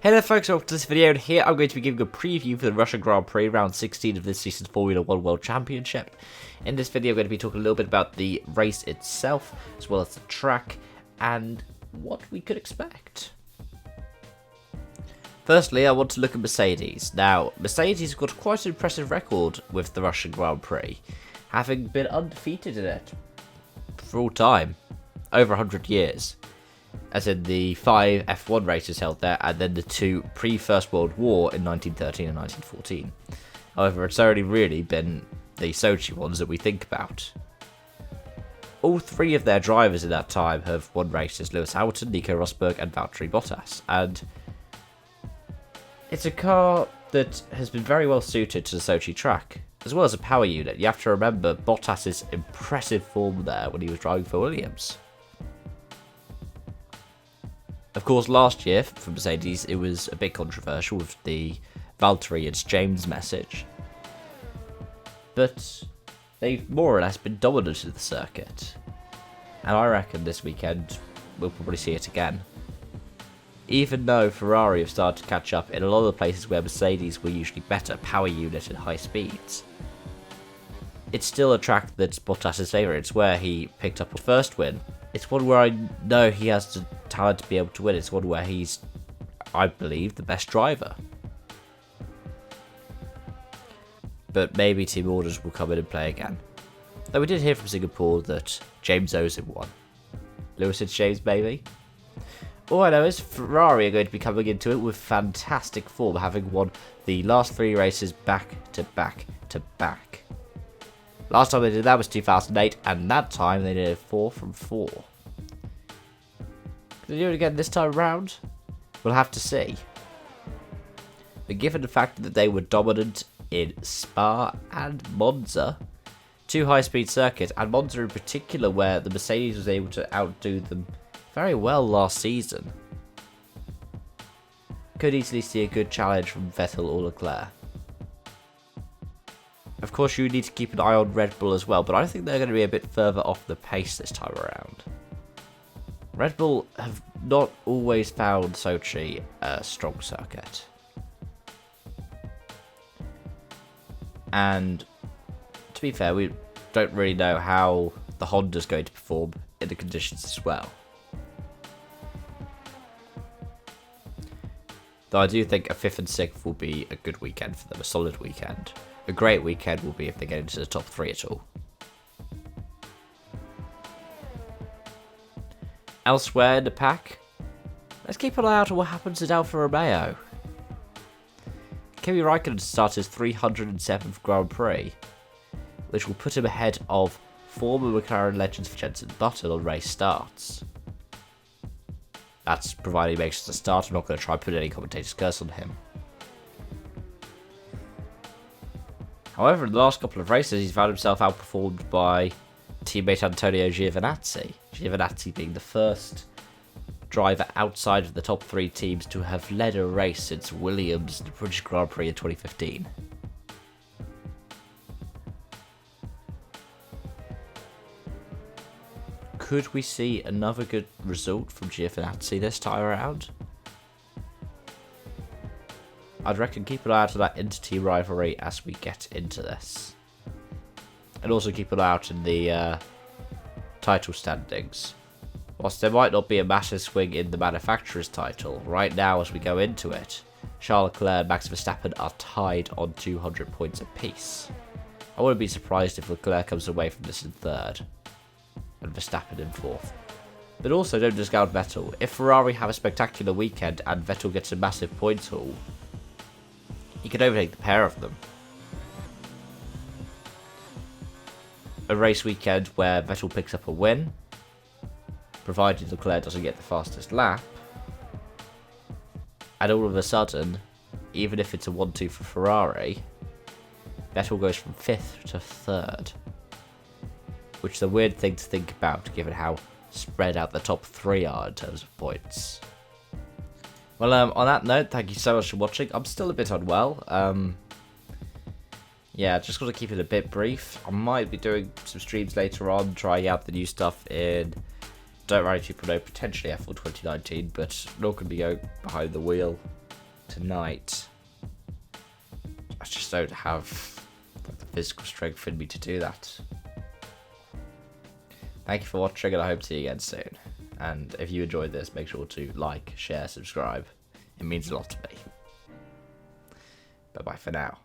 Hello folks, welcome to this video, and here I'm going to be giving a preview for the Russian Grand Prix round 16 of this season's Formula 1 World Championship. In this video I'm going to be talking a little bit about the race itself, as well as the track, and what we could expect. Firstly, I want to look at Mercedes. Now, Mercedes have got quite an impressive record with the Russian Grand Prix, having been undefeated in it for all time, over 100 years. As in the 5 F1 races held there, and then the 2 pre-First World War in 1913 and 1914. However, it's only really been the Sochi ones that we think about. All 3 of their drivers in that time have won races: Lewis Hamilton, Nico Rosberg and Valtteri Bottas. And it's a car that has been very well suited to the Sochi track, as well as a power unit. You have to remember Bottas's impressive form there when he was driving for Williams. Of course, last year for Mercedes, it was a bit controversial with the Valtteri and James message. But they've more or less been dominant of the circuit. And I reckon this weekend we'll probably see it again. Even though Ferrari have started to catch up in a lot of the places where Mercedes were usually better, power unit and high speeds. It's still a track that's Bottas' favourite. It's where he picked up his first win. It's one where I know he has the talent to be able to win. It's one where he's, I believe, the best driver. But maybe team orders will come in and play again. Though we did hear from Singapore that James owes him one. Lewis and James, maybe? All I know is Ferrari are going to be coming into it with fantastic form, having won the last 3 races back to back to back. Last time they did that was 2008, and that time they did it 4 from 4. Can they do it again this time around? We'll have to see. But given the fact that they were dominant in Spa and Monza, 2 high-speed circuits, and Monza in particular, where the Mercedes was able to outdo them very well last season, could easily see a good challenge from Vettel or Leclerc. Of course, you need to keep an eye on Red Bull as well, but I think they're going to be a bit further off the pace this time around. Red Bull have not always found Sochi a strong circuit. And to be fair, we don't really know how the Honda's going to perform in the conditions as well. Though I do think a 5th and 6th will be a good weekend for them, a solid weekend. A great weekend will be if they get into the top 3 at all. Elsewhere in the pack, let's keep an eye out on what happens at Alfa Romeo. Kimi Raikkonen starts his 307th Grand Prix, which will put him ahead of former McLaren legends Jenson Button on race starts. That's provided he makes it to start. I'm not going to try and put any commentator's curse on him. However, in the last couple of races, he's found himself outperformed by teammate Antonio Giovinazzi. Giovinazzi being the first driver outside of the top 3 teams to have led a race since Williams in the British Grand Prix in 2015. Could we see another good result from Giovinazzi this time around? I'd reckon keep an eye out for that inter-team rivalry as we get into this. And also keep an eye out in the title standings. Whilst there might not be a massive swing in the manufacturer's title, right now as we go into it, Charles Leclerc and Max Verstappen are tied on 200 points apiece. I wouldn't be surprised if Leclerc comes away from this in 3rd, and Verstappen in 4th. But also don't discount Vettel. If Ferrari have a spectacular weekend and Vettel gets a massive points haul, he could overtake the pair of them. A race weekend where Vettel picks up a win, provided Leclerc doesn't get the fastest lap, and all of a sudden, even if it's a 1-2 for Ferrari, Vettel goes from 5th to 3rd. Which is a weird thing to think about, given how spread out the top 3 are in terms of points. Well, on that note, thank you so much for watching. I'm still a bit unwell. Yeah, just got to keep it a bit brief. I might be doing some streams later on, trying out the new stuff in Don't Worry People Know, potentially F1 2019, but not going to be going behind the wheel tonight. I just don't have the physical strength in me to do that. Thank you for watching, and I hope to see you again soon. And if you enjoyed this, make sure to like, share, subscribe. It means a lot to me. Bye-bye for now.